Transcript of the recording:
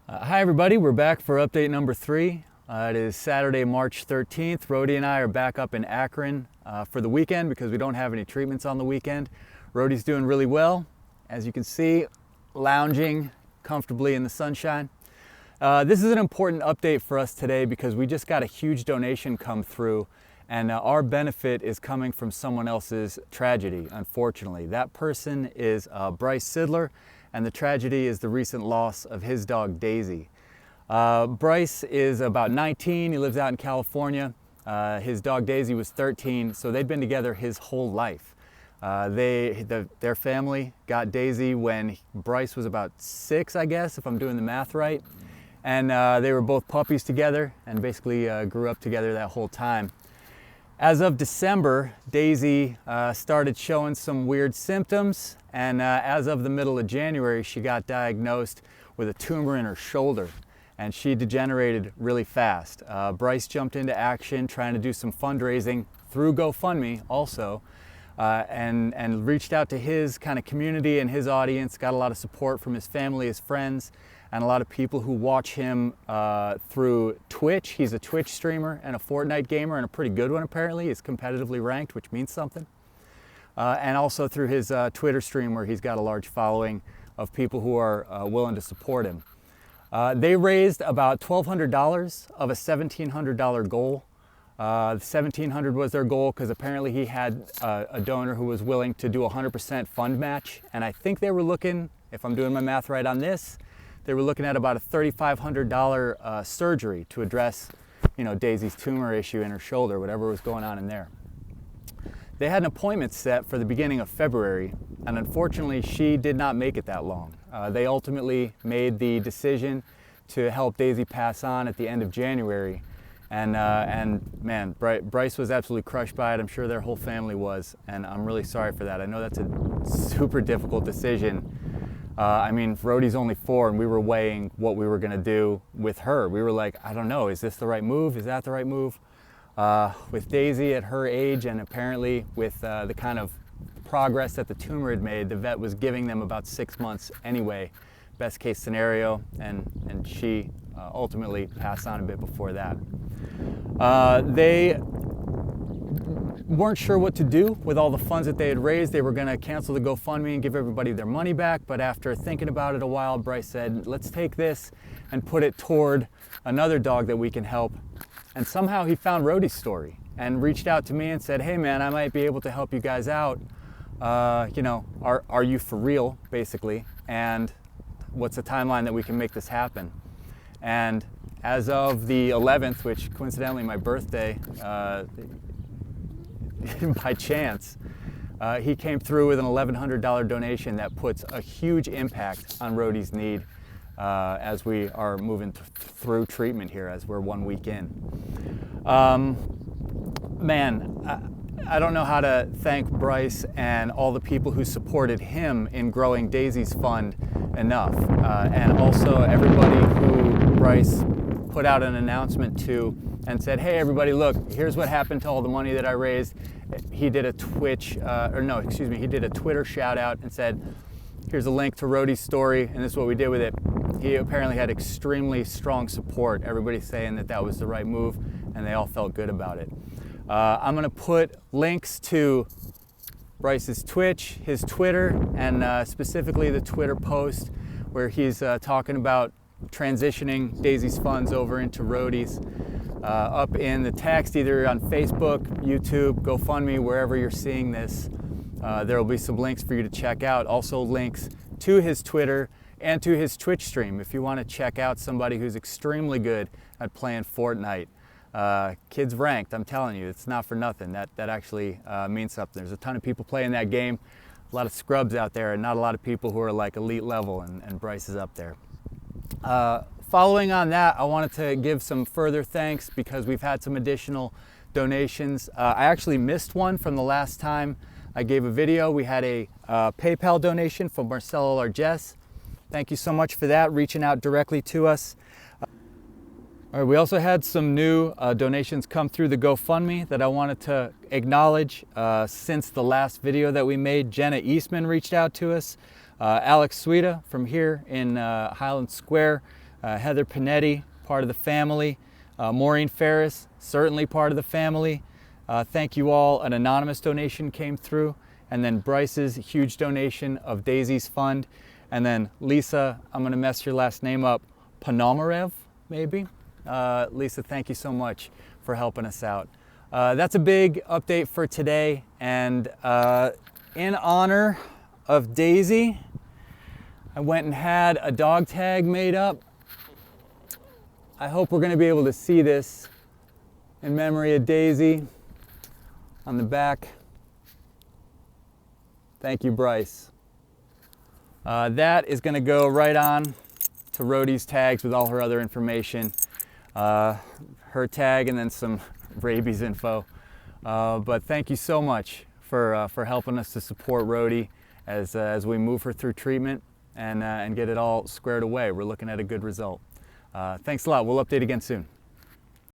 Hi everybody, we're back for update number 3. It is Saturday, March 13th. Roadie and I are back up in Akron for the weekend because we don't have any treatments on the weekend. Roadie's doing really well, as you can see, lounging comfortably in the sunshine. This is an important update for us today because we just got a huge donation come through, and our benefit is coming from someone else's tragedy, unfortunately. That person is Bryce Sidler, and the tragedy is the recent loss of his dog Daisy. Bryce is about 19, he lives out in California. His dog Daisy was 13, so they'd been together his whole life. Their family got Daisy when Bryce was about 6, I guess, if I'm doing the math right. And they were both puppies together and basically grew up together that whole time. As of December, Daisy started showing some weird symptoms, and as of the middle of January, she got diagnosed with a tumor in her shoulder, and she degenerated really fast. Bryce jumped into action trying to do some fundraising through GoFundMe also, and reached out to his kind of community and his audience, got a lot of support from his family, his friends, and a lot of people who watch him through Twitch. He's a Twitch streamer and a Fortnite gamer, and a pretty good one apparently. He's competitively ranked, which means something. And also through his Twitter stream, where he's got a large following of people who are willing to support him. They raised about $1,200 of a $1,700 goal. $1,700 was their goal because apparently he had a donor who was willing to do a 100% fund match. And I think they were looking, if I'm doing my math right on this, they were looking at about a $3,500 surgery to address, Daisy's tumor issue in her shoulder, whatever was going on in there. They had an appointment set for the beginning of February, and unfortunately she did not make it that long. They ultimately made the decision to help Daisy pass on at the end of January. And man, Bryce was absolutely crushed by it. I'm sure their whole family was, and I'm really sorry for that. I know that's a super difficult decision. Roadie's only 4, and we were weighing what we were going to do with her. We were like, I don't know, is this the right move? Is that the right move? With Daisy at her age, and apparently with the kind of progress that the tumor had made, the vet was giving them about 6 months anyway, best case scenario, and she ultimately passed on a bit before that. They weren't sure what to do with all the funds that they had raised. They were going to cancel the GoFundMe and give everybody their money back, but after thinking about it a while, Bryce said, let's take this and put it toward another dog that we can help. And somehow he found Roadie's story and reached out to me and said, hey man, I might be able to help you guys out. Are you for real, basically? And what's the timeline that we can make this happen? And as of the 11th, which coincidentally my birthday, by chance, he came through with an $1,100 donation that puts a huge impact on Roadie's need as we are moving through treatment here, as we're 1 week in. I don't know how to thank Bryce and all the people who supported him in growing Daisy's fund enough, and also everybody who Bryce put out an announcement to and said, hey everybody, look, here's what happened to all the money that I raised. He did a he did a Twitter shout out and said, here's a link to Roadie's story, and this is what we did with it. He apparently had extremely strong support, everybody saying that that was the right move, and they all felt good about it. I'm gonna put links to Bryce's Twitch, his Twitter, and specifically the Twitter post where he's talking about transitioning Daisy's funds over into Roadie's, up in the text, either on Facebook, YouTube, GoFundMe, wherever you're seeing this. There will be some links for you to check out. Also links to his Twitter and to his Twitch stream if you want to check out somebody who's extremely good at playing Fortnite. Kids ranked, I'm telling you, it's not for nothing. That actually means something. There's a ton of people playing that game, a lot of scrubs out there, and not a lot of people who are like elite level, and Bryce is up there. Following on that, I wanted to give some further thanks because we've had some additional donations. I actually missed one from the last time I gave a video. We had a PayPal donation from Marcelo Largess. Thank you so much for that, reaching out directly to us. All right, we also had some new donations come through the GoFundMe that I wanted to acknowledge since the last video that we made. Jenna Eastman reached out to us. Alex Suida from here in Highland Square Heather Panetti, part of the family. Maureen Ferris, certainly part of the family. Thank you all. An anonymous donation came through, and then Bryce's huge donation of Daisy's fund, and then Lisa, I'm gonna mess your last name up, Ponomarev, maybe? Lisa, thank you so much for helping us out. That's a big update for today, and in honor of Daisy, I went and had a dog tag made up. I hope we're gonna be able to see this in memory of Daisy on the back. Thank you, Bryce. That is gonna go right on to Roadie's tags with all her other information. Her tag and then some rabies info. But thank you so much for helping us to support Roadie as we move her through treatment and get it all squared away. We're looking at a good result. Thanks a lot. We'll update again soon.